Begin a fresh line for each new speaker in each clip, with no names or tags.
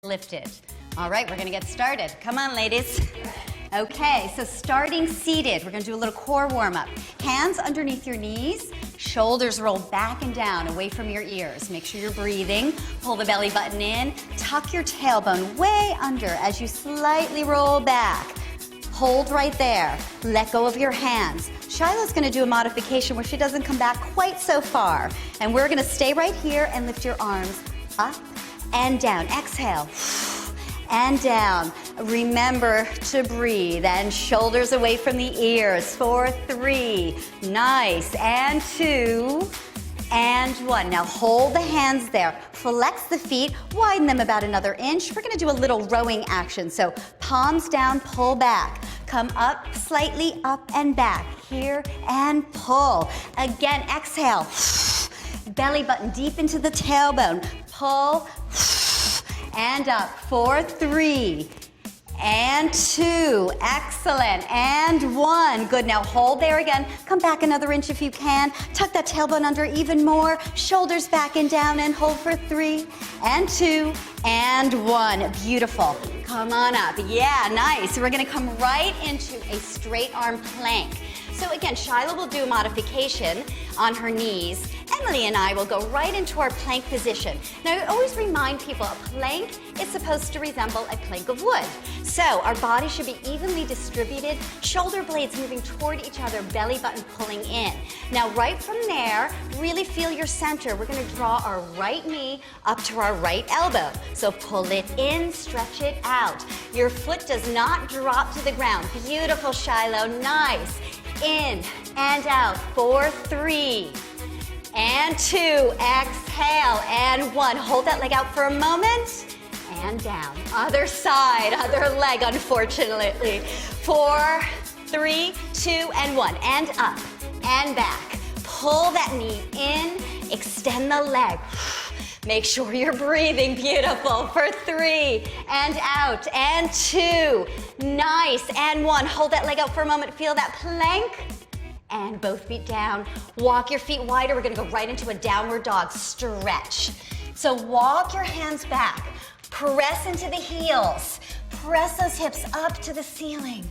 Lifted. All right, we're gonna get started. Come on, ladies. Okay, so starting seated, we're gonna do a little core warm-up. Hands underneath your knees, shoulders roll back and down away from your ears. Make sure you're breathing. Pull the belly button in. Tuck your tailbone way under as you slightly roll back. Hold right there. Let go of your hands. Shiloh's gonna do a modification where she doesn't come back quite so far. And we're gonna stay right here and lift your arms up and down. Exhale and down. Remember to breathe and shoulders away from the ears. 4, 3, nice, and 2, and 1. Now hold the hands there. Flex the feet, widen them about another inch. We're gonna do a little rowing action. So palms down, pull back. Come up slightly, up and back. Here and pull. Again, exhale. Belly button deep into the tailbone. Pull and up. 4, 3, and 2. Excellent. And 1. Good. Now hold there again. Come back another inch if you can. Tuck that tailbone under even more. Shoulders back and down and hold for 3 and 2 and 1. Beautiful. Come on up. Yeah, nice. We're going to come right into a straight arm plank. So again, Shiloh will do a modification on her knees. Emily and I will go right into our plank position. Now, I always remind people a plank is supposed to resemble a plank of wood. So our body should be evenly distributed, shoulder blades moving toward each other, belly button pulling in. Now, right from there, really feel your center. We're going to draw our right knee up to our right elbow. So pull it in, stretch it out. Your foot does not drop to the ground. Beautiful, Shiloh. Nice. In and out. 4, 3, and 2. Exhale, and 1. Hold that leg out for a moment, and down. Other side, other leg, unfortunately. 4, 3, 2, and 1. And up, and back. Pull that knee in, extend the leg. Make sure you're breathing. Beautiful. For 3, and out, and 2. Nice, and 1. Hold that leg out for a moment. Feel that plank, and both feet down. Walk your feet wider. We're gonna go right into a downward dog. Stretch. So walk your hands back. Press into the heels. Press those hips up to the ceiling.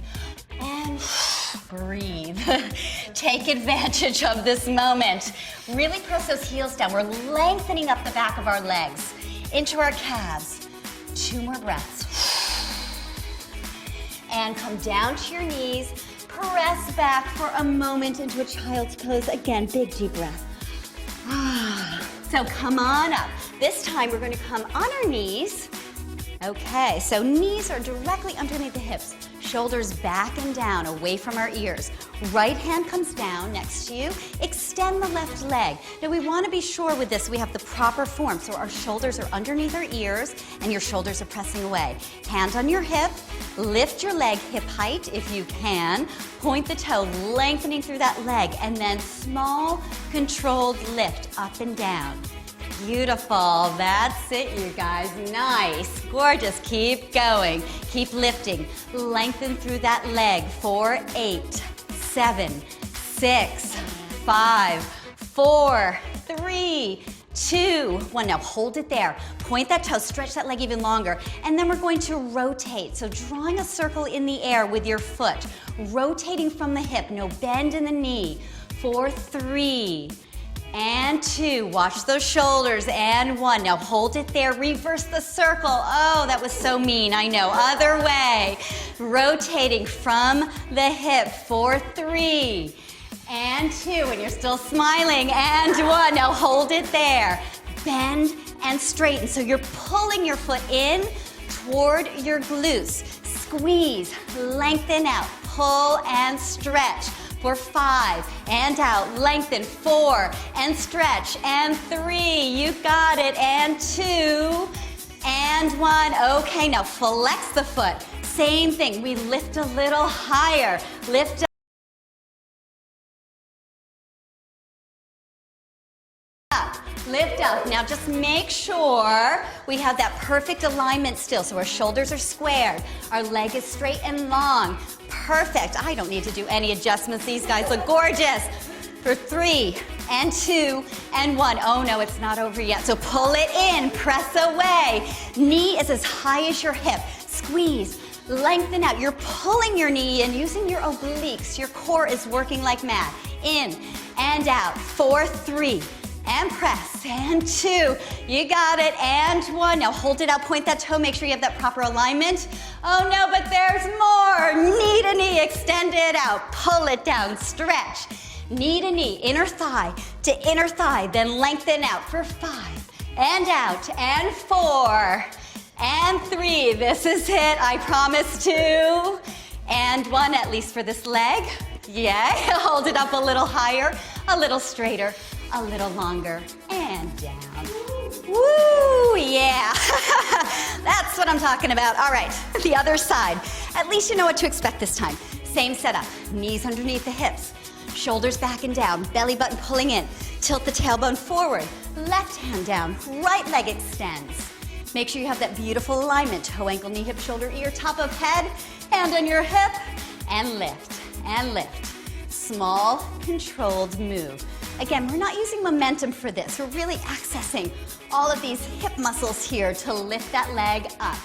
And breathe. Take advantage of this moment. Really press those heels down. We're lengthening up the back of our legs into our calves. 2 more breaths. And come down to your knees. Press back for a moment into a child's pose. Again, big deep breath. So come on up. This time we're going to come on our knees. Okay, so knees are directly underneath the hips. Shoulders back and down, away from our ears. Right hand comes down next to you. Extend the left leg. Now we want to be sure with this we have the proper form. So our shoulders are underneath our ears and your shoulders are pressing away. Hand on your hip. Lift your leg hip height if you can. Point the toe, lengthening through that leg. And then small, controlled lift up and down. Beautiful. That's it, you guys. Nice. Gorgeous. Keep going. Keep lifting. Lengthen through that leg. 4, 8, 7, 6, 5, 4, 3, 2, 1. Now hold it there. Point that toe. Stretch that leg even longer. And then we're going to rotate. So drawing a circle in the air with your foot. Rotating from the hip. No bend in the knee. 4, 3, and 2. Watch those shoulders. And 1. Now hold it there. Reverse the circle. Oh, that was so mean. I know. Other way. Rotating from the hip. 4, 3, and 2. And you're still smiling. And 1. Now hold it there. Bend and straighten. So you're pulling your foot in toward your glutes. Squeeze. Lengthen out. Pull and stretch. For 5, and out, lengthen, 4, and stretch, and 3, you got it, and 2, and 1. Okay, now flex the foot. Same thing, we lift a little higher. Lift up, lift up. Now just make sure we have that perfect alignment still. So our shoulders are squared, our leg is straight and long. Perfect. I don't need to do any adjustments. These guys look gorgeous. for 3 and 2 and 1. Oh no, it's not over yet. So pull it in, press away. Knee is as high as your hip. Squeeze, lengthen out. You're pulling your knee in using your obliques. Your core is working like mad. In and out. 4, 3. And press, and 2, you got it, and 1. Now hold it out, point that toe, make sure you have that proper alignment. Oh no, but there's more. Knee to knee, extend it out, pull it down, stretch. Knee to knee, inner thigh to inner thigh, then lengthen out for 5, and out, and 4, and 3. This is it, I promise 2, and 1 at least for this leg. Yeah, hold it up a little higher, a little straighter, a little longer, and down. Woo, yeah. That's what I'm talking about. All right, the other side. At least you know what to expect this time. Same setup, knees underneath the hips, shoulders back and down, belly button pulling in, tilt the tailbone forward, left hand down, right leg extends. Make sure you have that beautiful alignment, toe, ankle, knee, hip, shoulder, ear, top of head, hand on your hip, and lift, and lift. Small, controlled move. Again, we're not using momentum for this. We're really accessing all of these hip muscles here to lift that leg up.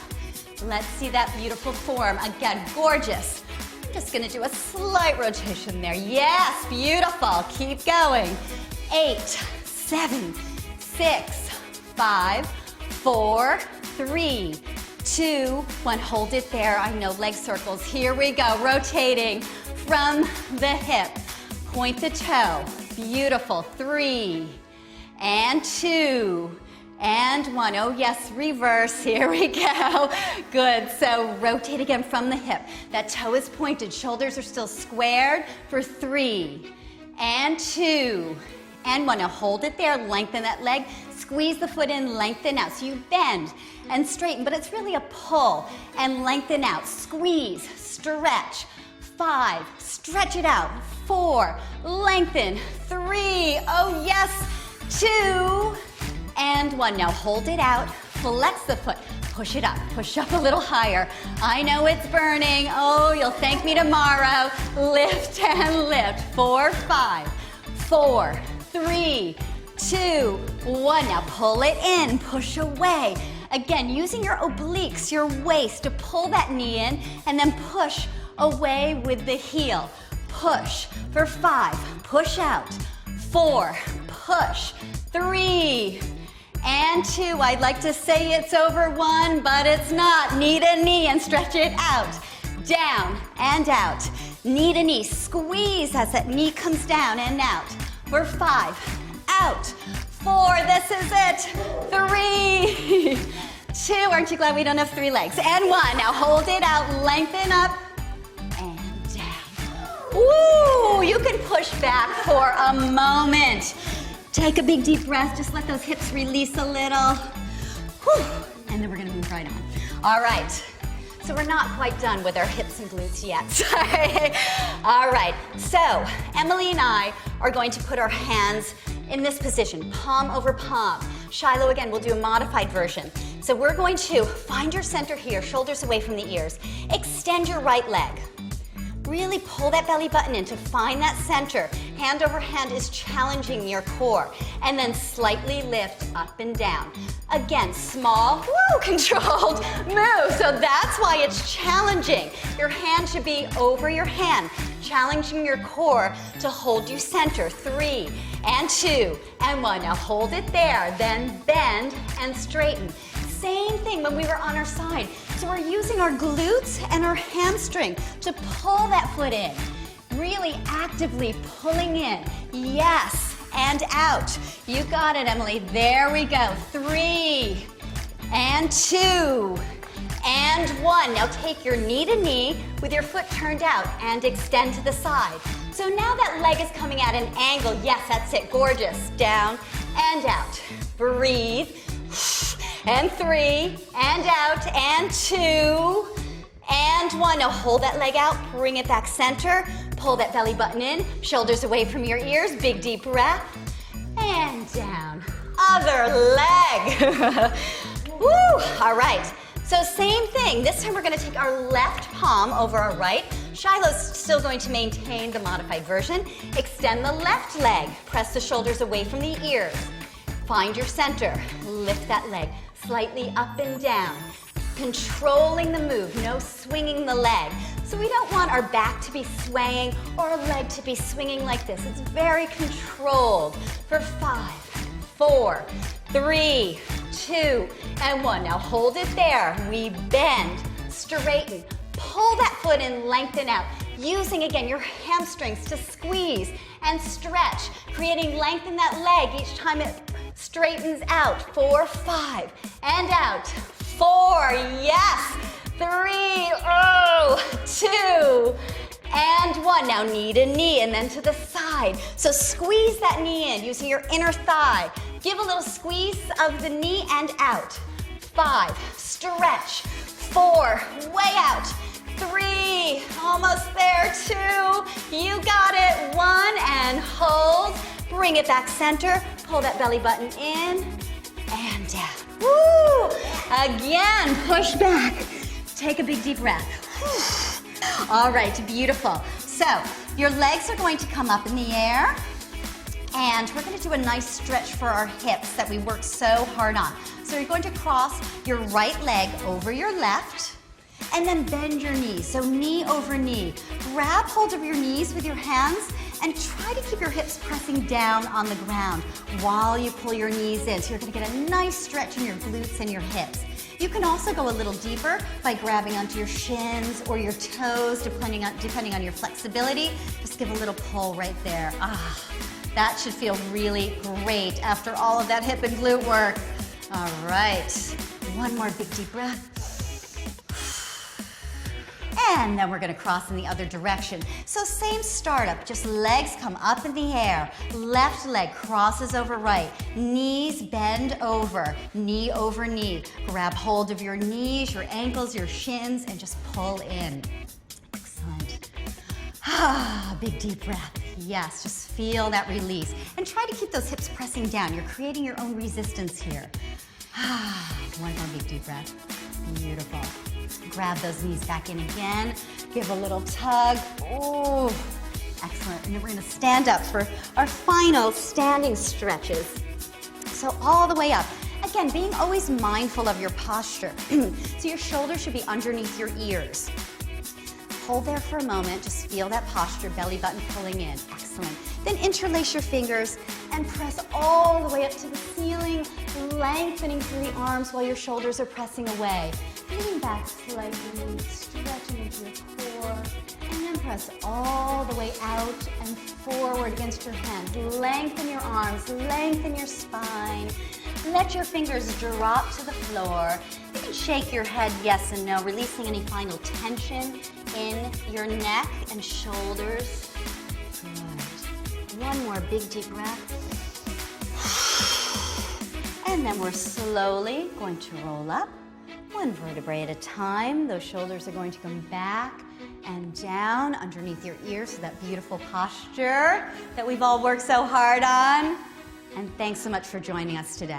Let's see that beautiful form. Again, gorgeous. I'm just gonna do a slight rotation there. Yes, beautiful. Keep going. 8, 7, 6, 5, 4, 3, 2, 1. Hold it there. I know leg circles. Here we go. Rotating from the hip. Point the toe. Beautiful. 3 and 2 and 1. Oh yes, reverse. Here we go. Good. So rotate again from the hip. That toe is pointed. Shoulders are still squared for 3 and 2 and 1. Now hold it there. Lengthen that leg. Squeeze the foot in. Lengthen out. So you bend and straighten, but it's really a pull and lengthen out. Squeeze. Stretch. 5. Stretch it out. 4. Lengthen. 3. Oh yes. 2 and 1. Now hold it out. Flex the foot. Push it up. Push up a little higher. I know it's burning. Oh, you'll thank me tomorrow. Lift and lift. 4, 5, 4, 3, 2, 1. Now pull it in. Push away. Again, using your obliques, your waist to pull that knee in and then push away with the heel. Push for 5. Push out. 4. Push. 3 and 2. I'd like to say it's over 1, but it's not. Knee to knee and stretch it out. Down and out. Knee to knee. Squeeze as that knee comes down and out. For 5. Out. 4. This is it. 3. 2. Aren't you glad we don't have 3 legs? And 1. Now hold it out. Lengthen up. And down. Ooh, you can push back for a moment. Take a big deep breath. Just let those hips release a little. Whew. And then we're going to move right on. All right. So we're not quite done with our hips and glutes yet. All right. So Emily and I are going to put our hands in this position, palm over palm. Shiloh, again, we'll do a modified version. So we're going to find your center here, shoulders away from the ears. Extend your right leg. Really pull that belly button in to find that center. Hand over hand is challenging your core. And then slightly lift up and down. Again, small, woo, controlled move. So that's why it's challenging. Your hand should be over your hand, challenging your core to hold you center. 3 and 2 and 1. Now hold it there, then bend and straighten. Same thing when we were on our side. So we're using our glutes and our hamstring to pull that foot in. Really actively pulling in. Yes, and out. You got it, Emily. There we go. 3 and 2 and 1. Now take your knee to knee with your foot turned out and extend to the side. So now that leg is coming at an angle. Yes, that's it. Gorgeous. Down and out. Breathe. And 3 and out and 2 and 1. Now hold that leg out, bring it back center, pull that belly button in, shoulders away from your ears, big deep breath, and down. Other leg. Woo! All right, So same thing. This time we're going to take our left palm over our right. Shiloh's still going to maintain the modified version. Extend the left leg. Press the shoulders away from the ears. Find your center. Lift that leg slightly up and down. Controlling the move, no swinging the leg. So we don't want our back to be swaying or our leg to be swinging like this. It's very controlled. For 5, 4, 3, 2, and 1. Now hold it there. We bend, straighten, pull that foot in, lengthen out. Using, again, your hamstrings to squeeze and stretch, creating length in that leg each time it straightens out. 4, 5, and out. 4, yes. 3, 2, and 1. Now knee to knee and then to the side. So squeeze that knee in using your inner thigh. Give a little squeeze of the knee and out. 5, stretch. 4, way out. 3, almost there. 2, you got it. 1, and hold. Bring it back center. Pull that belly button in and down. Woo! Again, push back. Take a big deep breath. All right, beautiful. So your legs are going to come up in the air, and we're going to do a nice stretch for our hips that we worked so hard on. So you're going to cross your right leg over your left, and then bend your knees. So knee over knee. Grab hold of your knees with your hands and try to keep your hips pressing down on the ground while you pull your knees in. So you're going to get a nice stretch in your glutes and your hips. You can also go a little deeper by grabbing onto your shins or your toes, depending on your flexibility. Just give a little pull right there. That should feel really great after all of that hip and glute work. All right, one more big deep breath. And then we're going to cross in the other direction. So same startup, just legs come up in the air. Left leg crosses over right. Knees bend over, knee over knee. Grab hold of your knees, your ankles, your shins, and just pull in. Excellent. Big deep breath. Yes, just feel that release. And try to keep those hips pressing down. You're creating your own resistance here. One more big deep breath. Beautiful. Grab those knees back in again. Give a little tug. Oh, excellent. And then we're going to stand up for our final standing stretches. So all the way up. Again, being always mindful of your posture. So your shoulders should be underneath your ears. Hold there for a moment. Just feel that posture, belly button pulling in. Excellent. Then interlace your fingers and press all the way up to the ceiling, lengthening through the arms while your shoulders are pressing away. Leaning back slightly, stretching into your core, and then press all the way out and forward against your hands. Lengthen your arms, lengthen your spine. Let your fingers drop to the floor. You can shake your head yes and no, releasing any final tension in your neck and shoulders. Good. One more big deep breath. And then we're slowly going to roll up. One vertebrae at a time. Those shoulders are going to come back and down underneath your ears, so that beautiful posture that we've all worked so hard on. And thanks so much for joining us today.